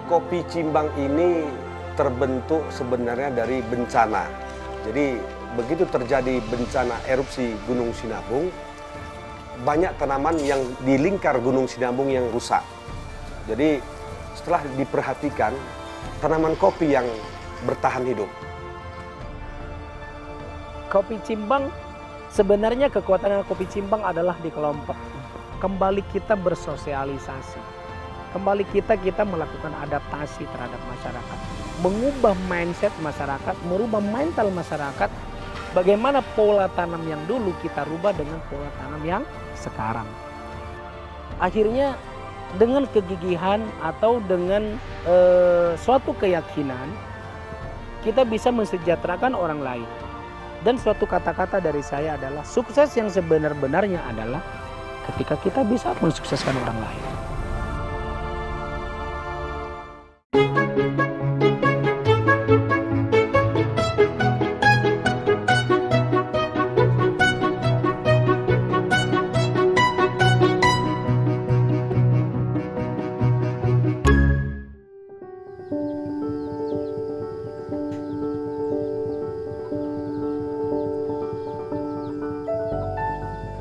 Kopi Cimbang ini terbentuk sebenarnya dari bencana. Jadi begitu terjadi bencana erupsi Gunung Sinabung, banyak tanaman yang di lingkar Gunung Sinabung yang rusak. Jadi setelah diperhatikan, tanaman kopi yang bertahan hidup. Kopi Cimbang, sebenarnya kekuatan kopi Cimbang adalah di kelompok. Kembali kita bersosialisasi. Kembali kita melakukan adaptasi terhadap masyarakat. Mengubah mindset masyarakat, merubah mental masyarakat. Bagaimana pola tanam yang dulu kita rubah dengan pola tanam yang sekarang. Akhirnya dengan kegigihan atau dengan suatu keyakinan, kita bisa mensejahterakan orang lain. Dan suatu kata-kata dari saya adalah sukses yang sebenar-benarnya adalah ketika kita bisa mensukseskan orang lain.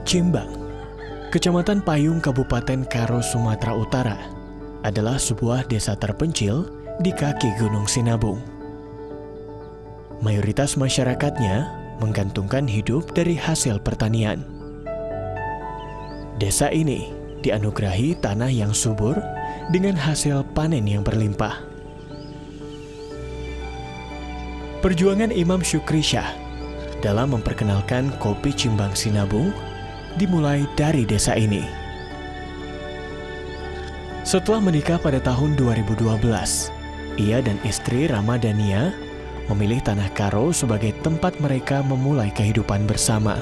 Cimbang, Kecamatan Payung, Kabupaten Karo, Sumatera Utara, adalah sebuah desa terpencil di kaki Gunung Sinabung. Mayoritas masyarakatnya menggantungkan hidup dari hasil pertanian. Desa ini dianugerahi tanah yang subur dengan hasil panen yang berlimpah. Perjuangan Imam Syukri Syah dalam memperkenalkan kopi Cimbang Sinabung dimulai dari desa ini. Setelah menikah pada tahun 2012, ia dan istri Ramadhania memilih Tanah Karo sebagai tempat mereka memulai kehidupan bersama.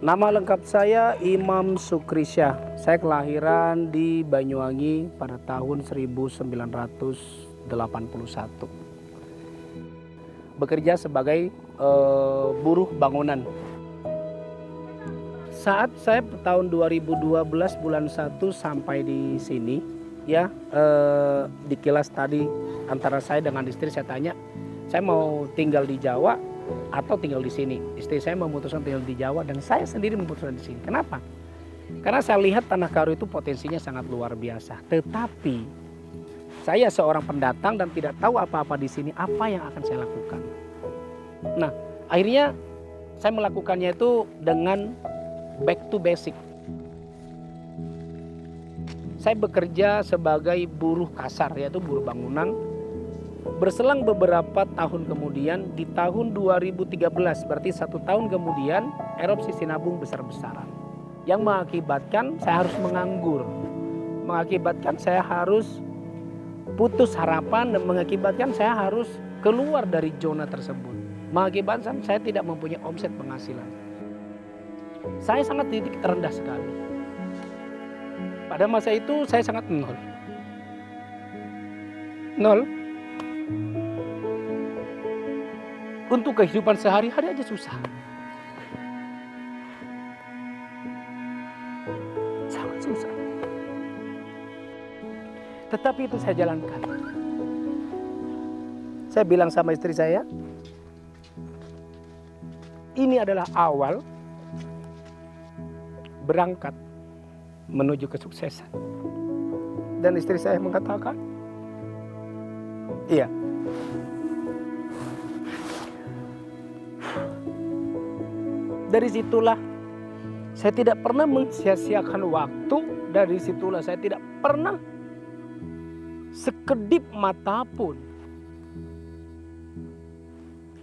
Nama lengkap saya Imam Syukri Syah. Saya kelahiran di Banyuwangi pada tahun 1981. Bekerja sebagai buruh bangunan. Saat saya tahun 2012 bulan 1 sampai di sini, ya dikilas tadi antara saya dengan istri, saya tanya, saya mau tinggal di Jawa atau tinggal di sini. Istri saya memutuskan tinggal di Jawa dan saya sendiri memutuskan di sini. Kenapa? Karena saya lihat Tanah Karo itu potensinya sangat luar biasa. Tetapi saya seorang pendatang dan tidak tahu apa-apa di sini, apa yang akan saya lakukan. Nah, akhirnya saya melakukannya itu dengan back to basic. Saya bekerja sebagai buruh kasar, yaitu buruh bangunan. Berselang beberapa tahun kemudian, di tahun 2013, berarti 1 tahun kemudian, erupsi Sinabung besar-besaran. Yang mengakibatkan saya harus menganggur. Mengakibatkan saya harus putus harapan dan mengakibatkan saya harus keluar dari zona tersebut. Mengakibatkan saya tidak mempunyai omset penghasilan. Saya sangat titik terendah sekali. Pada masa itu saya sangat nol. Untuk kehidupan sehari-hari aja susah. Sangat susah. Tetapi itu saya jalankan. Saya bilang sama istri saya, ini adalah awal berangkat menuju kesuksesan. Dan istri saya mengatakan, iya. Dari situlah saya tidak pernah mensia-siakan waktu. Dari situlah saya tidak pernah sekedip mata pun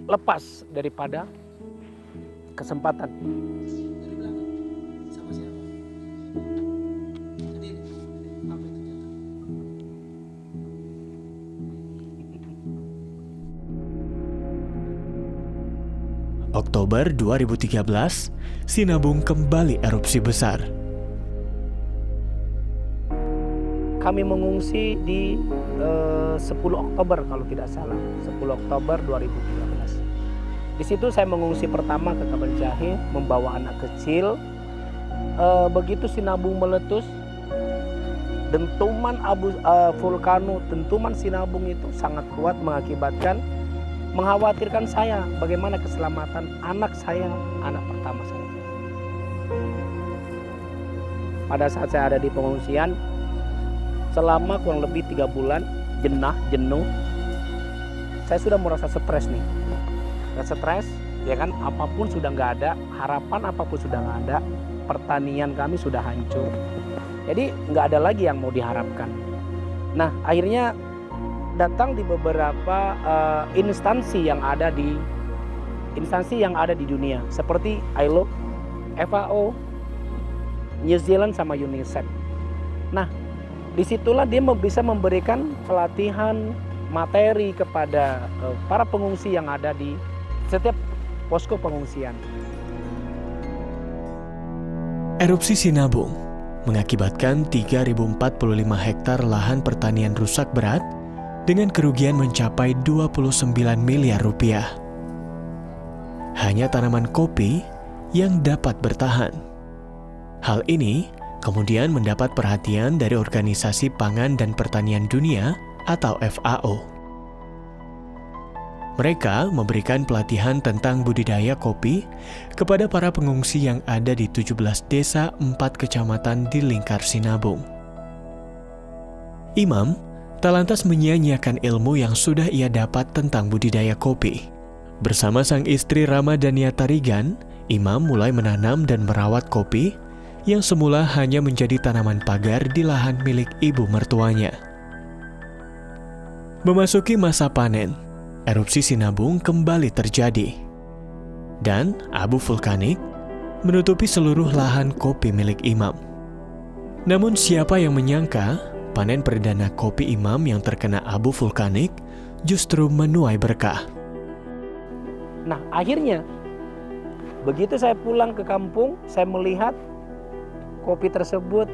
lepas daripada kesempatan. Oktober 2013, Sinabung kembali erupsi besar. Kami mengungsi di 10 Oktober kalau tidak salah, 10 Oktober 2013. Di situ saya mengungsi pertama ke Kaban Jahe, membawa anak kecil. Begitu Sinabung meletus, dentuman vulkano, dentuman Sinabung itu sangat kuat mengakibatkan, mengkhawatirkan saya bagaimana keselamatan anak saya, anak pertama saya. Pada saat saya ada di pengungsian, selama kurang lebih 3 bulan, jenuh, saya sudah merasa stres nih. Stres, ya kan, apapun sudah nggak ada, harapan apapun sudah nggak ada, pertanian kami sudah hancur. Jadi nggak ada lagi yang mau diharapkan. Nah, akhirnya datang di beberapa instansi yang ada di dunia, seperti ILO, FAO, New Zealand sama UNICEF. Nah, disitulah dia bisa memberikan pelatihan materi kepada para pengungsi yang ada di setiap posko pengungsian. Erupsi Sinabung mengakibatkan 3.045 hektar lahan pertanian rusak berat dengan kerugian mencapai 29 miliar rupiah. Hanya tanaman kopi yang dapat bertahan. Hal ini kemudian mendapat perhatian dari Organisasi Pangan dan Pertanian Dunia atau FAO. Mereka memberikan pelatihan tentang budidaya kopi kepada para pengungsi yang ada di 17 desa 4 kecamatan di lingkar Sinabung. Imam tak lantas menyia-nyiakan ilmu yang sudah ia dapat tentang budidaya kopi. Bersama sang istri Ramadhania Tarigan, Imam mulai menanam dan merawat kopi yang semula hanya menjadi tanaman pagar di lahan milik ibu mertuanya. Memasuki masa panen, erupsi Sinabung kembali terjadi, dan abu vulkanik menutupi seluruh lahan kopi milik Imam. Namun siapa yang menyangka panen perdana kopi Imam yang terkena abu vulkanik justru menuai berkah. Nah, akhirnya begitu saya pulang ke kampung, saya melihat kopi tersebut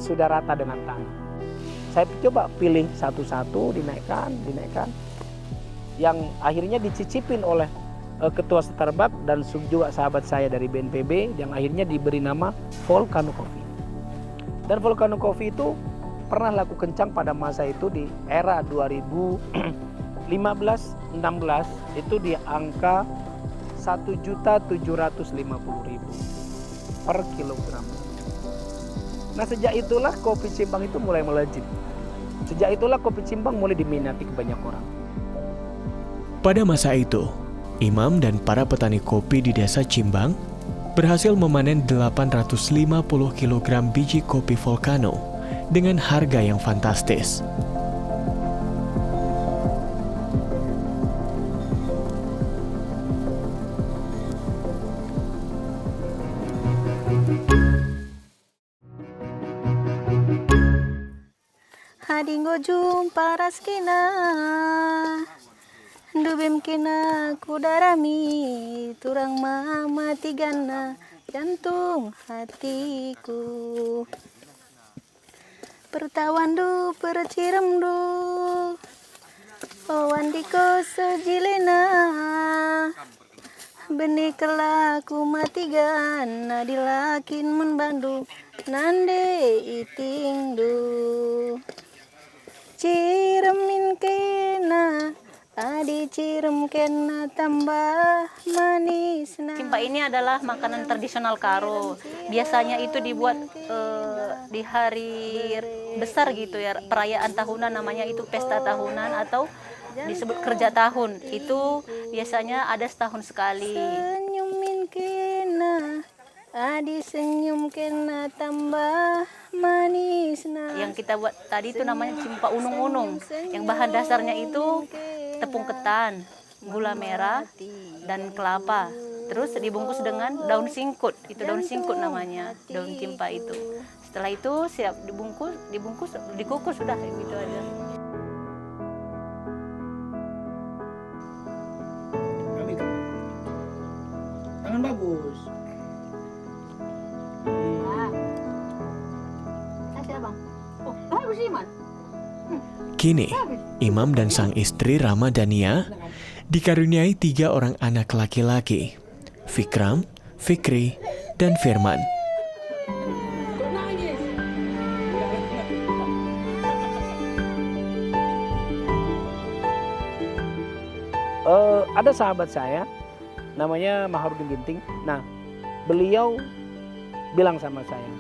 sudah rata dengan tanah. Saya coba pilih satu-satu, dinaikkan. Yang akhirnya dicicipin oleh ketua Starbucks dan juga sahabat saya dari BNPB, yang akhirnya diberi nama Volcano Coffee. Dan Volcano Coffee itu pernah laku kencang pada masa itu di era 2015-16 itu di angka 1.750.000 per kilogram. Nah, sejak itulah kopi Cimbang itu mulai melejit. Sejak itulah kopi Cimbang mulai diminati ke banyak orang. Pada masa itu, Imam dan para petani kopi di desa Cimbang berhasil memanen 850 kg biji kopi Volcano dengan harga yang fantastis. Hadingo jumpa raskina, dubem kena kudarami, turang mama tigana, jantung hatiku. Pertawan du percirem du, wandiko sejilena, benih kelaku matigan, dilakin menbandu, nande iting du. Ciremin kena, adi cirem kena tambah manis. Cimpa ini adalah makanan tradisional Karo. Biasanya itu dibuat di hari besar gitu ya, perayaan tahunan, namanya itu pesta tahunan atau disebut kerja tahun. Itu biasanya ada setahun sekali. Senyumin kena, adi senyum kena tambah manis. Yang kita buat tadi itu namanya cimpa unung-unung. Yang bahan dasarnya itu tepung ketan, gula merah, dan kelapa. Terus dibungkus dengan daun singkut. Itu daun singkut namanya, daun cimpa itu. Setelah itu siap dibungkus, dikukus sudah gitu aja. Kini, Imam dan sang istri Ramadhania dikaruniai 3 orang anak laki-laki, Fikram, Fikri, dan Firman. Ada sahabat saya, namanya Maharudin Ginting. Nah, beliau bilang sama saya,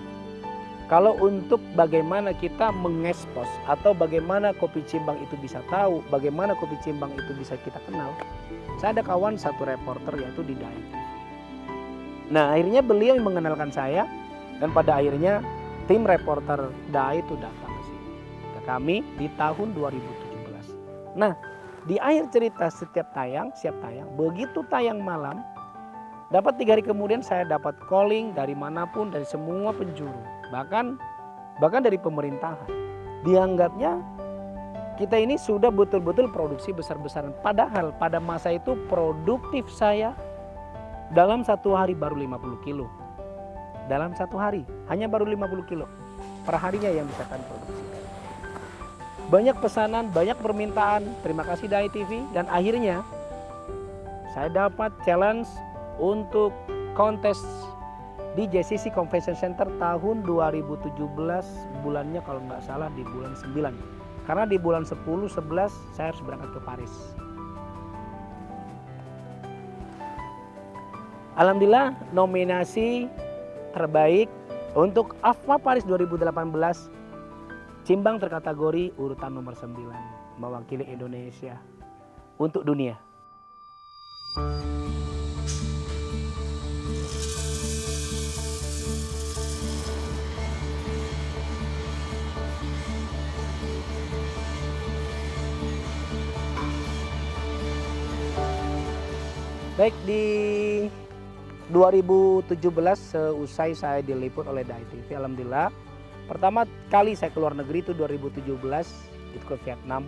kalau untuk bagaimana kita mengekspos atau bagaimana kopi Cimbang itu bisa tahu, bagaimana kopi Cimbang itu bisa kita kenal, saya ada kawan satu reporter yaitu di DAI. Nah, akhirnya beliau yang mengenalkan saya, dan pada akhirnya tim reporter DAI itu datang ke sini, ke kami di tahun 2017. Nah, di akhir cerita siap tayang, begitu tayang malam, dapat 3 hari kemudian saya dapat calling dari manapun, dari semua penjuru, bahkan dari pemerintahan. Dianggapnya kita ini sudah betul-betul produksi besar-besaran. Padahal pada masa itu produktif saya dalam 1 hari baru 50 kilo. Dalam 1 hari hanya baru 50 kilo per harinya yang bisa kami produksi. Banyak pesanan, banyak permintaan, terima kasih DAI TV, dan akhirnya saya dapat challenge untuk kontes di JCC Convention Center tahun 2017, bulannya kalau nggak salah di bulan 9. Karena di bulan 10, 11 saya harus berangkat ke Paris. Alhamdulillah nominasi terbaik untuk AFMA Paris 2018, Cimbang terkategori urutan nomor 9, mewakili Indonesia untuk dunia. Baik, di 2017 seusai saya diliput oleh DAI TV, alhamdulillah pertama kali saya keluar negeri itu 2017, itu ke Vietnam.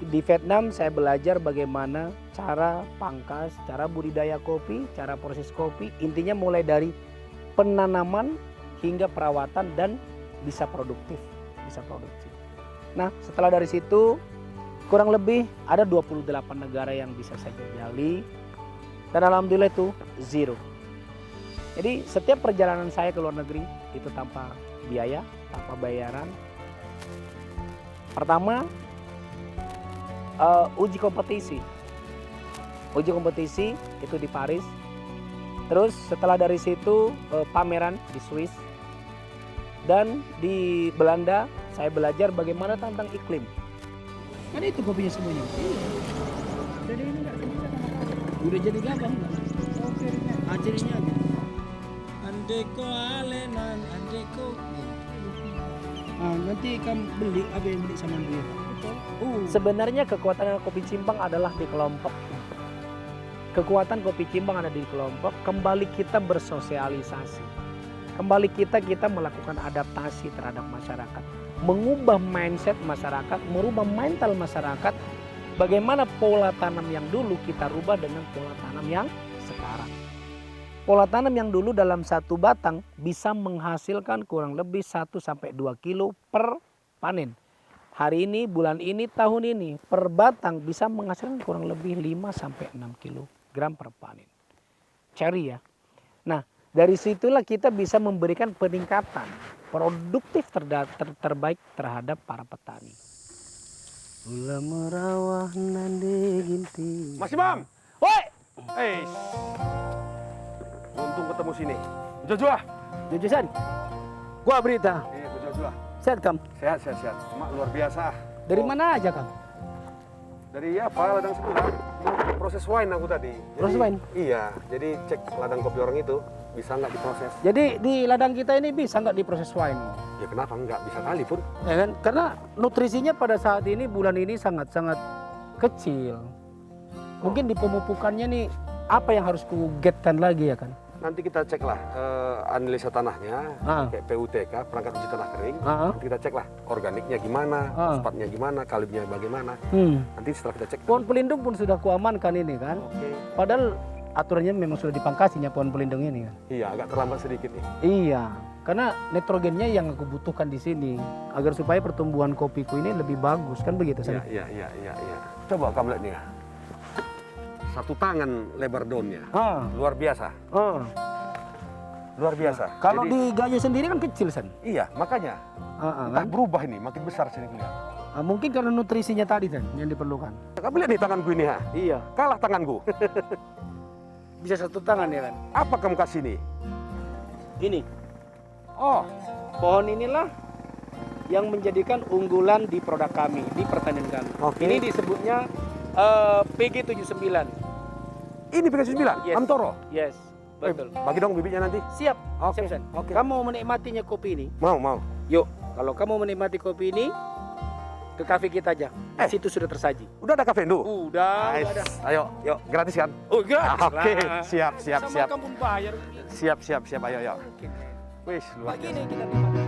Di Vietnam saya belajar bagaimana cara pangkas, cara budidaya kopi, cara proses kopi, intinya mulai dari penanaman hingga perawatan dan bisa produktif, bisa produksi. Nah, setelah dari situ kurang lebih ada 28 negara yang bisa saya jajali, dan alhamdulillah itu zero. Jadi setiap perjalanan saya ke luar negeri itu tanpa biaya, tanpa bayaran. Pertama, uji kompetisi itu di Paris. Terus setelah dari situ pameran di Swiss, dan di Belanda saya belajar bagaimana tentang iklim. Kan itu kopinya semuanya. Jadi ini nggak udah jadi gabang nggak? Cirinya aja. Andeko alenan, andeko. Nanti kamu beli apa yang beli sama dia. Sebenarnya kekuatan kopi Cimbang adalah di kelompok. Kekuatan kopi Cimbang ada di kelompok. Kembali kita bersosialisasi. Kembali kita melakukan adaptasi terhadap masyarakat. Mengubah mindset masyarakat, merubah mental masyarakat. Bagaimana pola tanam yang dulu kita rubah dengan pola tanam yang sekarang. Pola tanam yang dulu dalam satu batang bisa menghasilkan kurang lebih 1-2 kilo per panen. Hari ini, bulan ini, tahun ini per batang bisa menghasilkan kurang lebih 5-6 kilogram per panen. Cherry ya. Nah, dari situlah kita bisa memberikan peningkatan produktif terbaik terhadap para petani. Gula merawah nande ginti. Mas Imam! Woi! Untung ketemu sini. Jojoah. Jujusan, gua berita. Iya, Jojoah. Sehat Kam? Sehat. Mak luar biasa. Dari mana aja Kam? Dari apa? Ladang sebelah. Proses wine aku tadi. Proses wine? Iya. Jadi cek ladang kopi orang itu bisa nggak diproses. Jadi di ladang kita ini bisa nggak diproses wine? Ya kenapa nggak? Bisa kali pun. Ya kan? Karena nutrisinya pada saat ini bulan ini sangat-sangat kecil. Mungkin di pemupukannya nih apa yang harus ku getkan lagi ya kan? Nanti kita cek lah analisa tanahnya, kayak PUTK, perangkat uji tanah kering. Nanti kita cek lah organiknya gimana, fosfatnya gimana, kaliumnya bagaimana. Nanti setelah kita cek. Pohon pelindung pun sudah kuamankan ini kan. Padahal aturannya memang sudah dipangkasinya pohon pelindung ini kan. Iya, agak terlambat sedikit nih. Iya. Karena nitrogennya yang aku butuhkan di sini agar supaya pertumbuhan kopiku ini lebih bagus, kan begitu San? Iya. Coba kamu lihat nih ya. Satu tangan lebar daunnya. Luar biasa. Luar biasa. Kalau Jadi, di gajah sendiri kan kecil San. iya, makanya Kan? berubah ini, makin besar sini lihat. Mungkin karena nutrisinya tadi San yang diperlukan. Kamu lihat nih tanganku ini ha. Iya. Kalah tanganku. Bisa satu tangan ya kan? Apa kamu kasih nih? Ini. Oh, Pohon inilah yang menjadikan unggulan di produk kami, di pertanian kami. Oke. Ini disebutnya PG79. ini PG9, Yes. Amtoro. Yes, betul. Bagi dong bibitnya nanti. Siap, Oke. siap San. Oke. Kamu mau menikmatinya kopi ini? Mau. Yuk, kalau kamu menikmati kopi ini, ke kafe kita aja. Situ sudah tersaji. Udah ada kafe Indu? Udah Nice. ada. Ayo, yuk, gratis kan? Oh, gratis Oke, lah. siap. Sama kamu bayar. Siap. Ayo. Oke. Wih, luar biasa. Begini kita nikmati.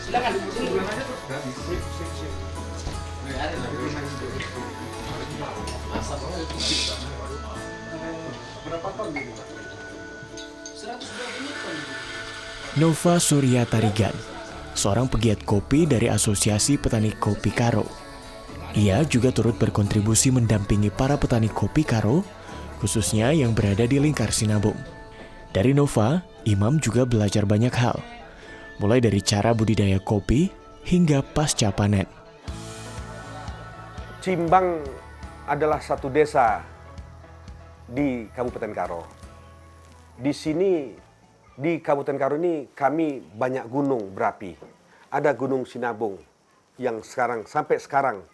Silakan. Nova Surya Tarigan, seorang pegiat kopi dari Asosiasi Petani Kopi Karo. Ia juga turut berkontribusi mendampingi para petani kopi Karo, khususnya yang berada di lingkar Sinabung. Dari Nova, Imam juga belajar banyak hal, mulai dari cara budidaya kopi hingga pasca panen. Cimbang adalah satu desa di Kabupaten Karo. Di sini, di Kabupaten Karo ini kami banyak gunung berapi. Ada Gunung Sinabung yang sampai sekarang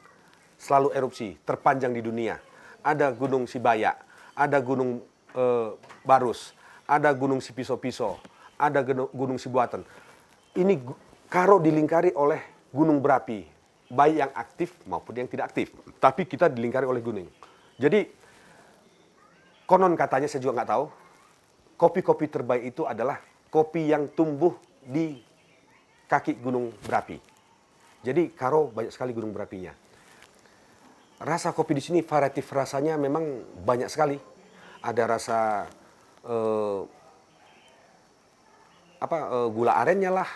selalu erupsi, terpanjang di dunia. Ada Gunung Sibaya, ada Gunung Barus, ada Gunung Sipiso-Piso, ada Gunung Sibuatan. Ini Karo dilingkari oleh gunung berapi, baik yang aktif maupun yang tidak aktif. Tapi kita dilingkari oleh gunung. Jadi konon katanya, saya juga nggak tahu, kopi-kopi terbaik itu adalah kopi yang tumbuh di kaki gunung berapi. Jadi Karo banyak sekali gunung berapinya. Rasa kopi di sini variatif rasanya memang banyak sekali. Ada rasa gula arennya lah,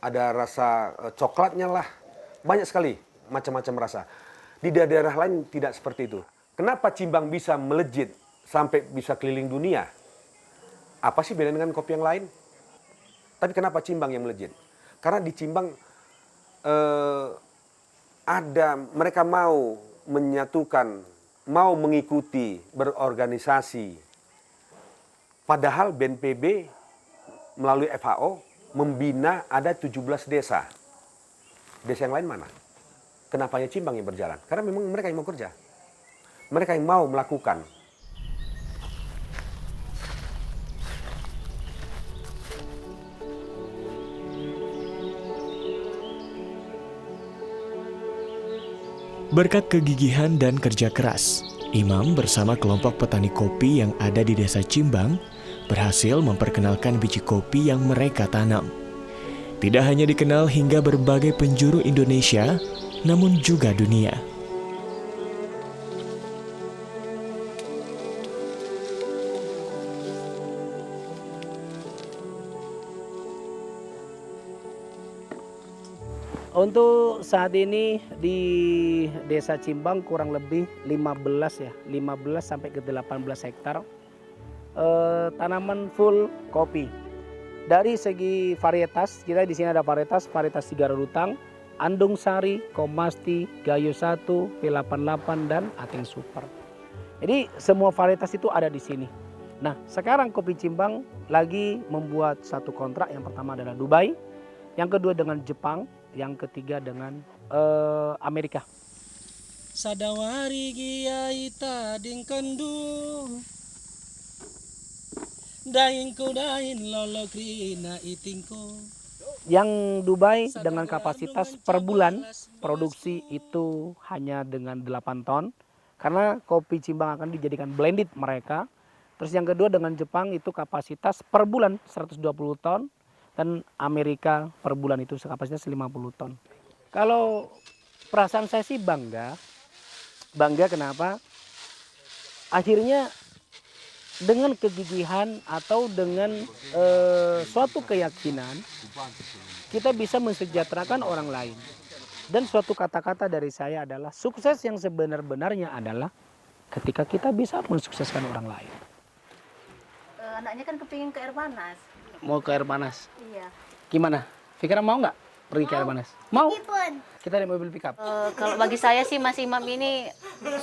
ada rasa coklatnya lah, banyak sekali macam-macam rasa. Di daerah lain tidak seperti itu. Kenapa Cimbang bisa melejit sampai bisa keliling dunia? Apa sih beda dengan kopi yang lain? Tapi kenapa Cimbang yang melejit? Karena di Cimbang mereka mau menyatukan, mau mengikuti, berorganisasi. Padahal BNPB melalui FAO membina ada 17 desa. Desa yang lain mana? Kenapanya Cimbang yang berjalan? Karena memang mereka yang mau kerja. Mereka yang mau melakukan. Berkat kegigihan dan kerja keras, Imam bersama kelompok petani kopi yang ada di desa Cimbang berhasil memperkenalkan biji kopi yang mereka tanam. Tidak hanya dikenal hingga berbagai penjuru Indonesia, namun juga dunia. Untuk saat ini di Desa Cimbang kurang lebih 15 sampai ke 18 hektar tanaman full kopi. Dari segi varietas, kita di sini ada varietas Tiga Rutang, Andung Sari, Komasti, Gayo 1, P88 dan Ateng Super. Jadi semua varietas itu ada di sini. Nah, sekarang Kopi Cimbang lagi membuat satu kontrak. Yang pertama adalah Dubai, yang kedua dengan Jepang, yang ketiga dengan Amerika. Sadawari giai tading kendu daingku dain lolo krina itingku. Yang Dubai dengan kapasitas per bulan produksi itu hanya dengan 8 ton. Karena Kopi Cimbang akan dijadikan blended mereka. Terus yang kedua dengan Jepang itu kapasitas per bulan 120 ton. Dan Amerika per bulan itu kapasitas 50 ton. Kalau perasaan saya sih bangga. Bangga kenapa? Akhirnya dengan kegigihan atau dengan suatu keyakinan kita bisa mensejahterakan orang lain. Dan suatu kata-kata dari saya adalah sukses yang sebenar-benarnya adalah ketika kita bisa mensukseskan orang lain. Anaknya kan kepingin ke air panas. Mau ke air panas? Iya. Gimana? Fikra mau nggak pergi ke air panas? Mau? Kita ada mobil pickup. Kalau bagi saya sih Mas Imam ini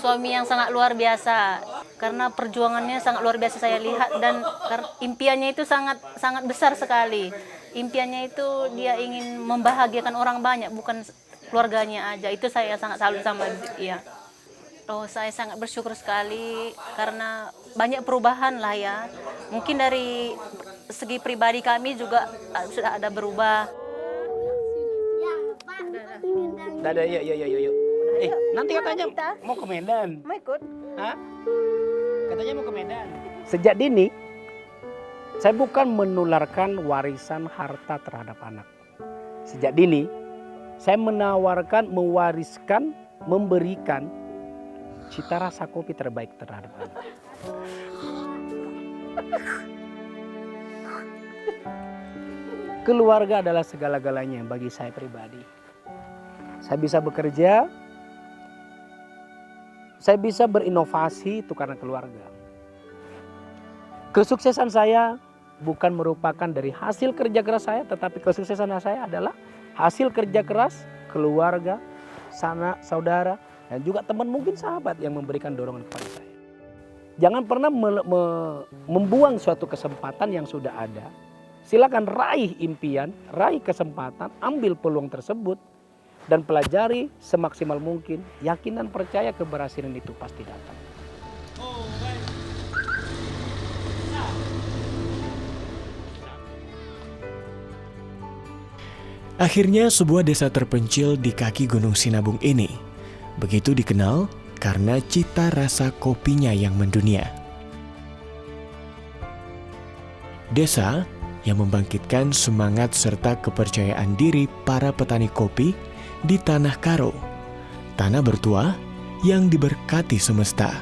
suami yang sangat luar biasa karena perjuangannya sangat luar biasa saya lihat dan impiannya itu sangat besar sekali. Impiannya itu dia ingin membahagiakan orang banyak bukan keluarganya aja. Itu saya sangat salut sama dia. Oh, saya sangat bersyukur sekali karena banyak perubahan lah ya. Mungkin dari segi pribadi kami juga sudah ada berubah. Dadah, yuk. Nanti katanya mau ke Medan. Mau ikut? Hah? Katanya mau ke Medan. Sejak dini, saya bukan menularkan warisan harta terhadap anak. Sejak dini, saya menawarkan, mewariskan, memberikan cita rasa kopi terbaik terhadap anak. Keluarga adalah segala-galanya bagi saya pribadi. Saya bisa bekerja, saya bisa berinovasi itu karena keluarga. Kesuksesan saya bukan merupakan dari hasil kerja keras saya, tetapi kesuksesan saya adalah hasil kerja keras keluarga, sanak, saudara, dan juga teman mungkin sahabat yang memberikan dorongan kepada saya. Jangan pernah membuang suatu kesempatan yang sudah ada. Silakan raih impian, raih kesempatan, ambil peluang tersebut, dan pelajari semaksimal mungkin. Yakin dan percaya keberhasilan itu pasti datang. Akhirnya sebuah desa terpencil di kaki Gunung Sinabung ini begitu dikenal karena cita rasa kopinya yang mendunia. Desa yang membangkitkan semangat serta kepercayaan diri para petani kopi di Tanah Karo, tanah bertuah yang diberkati semesta.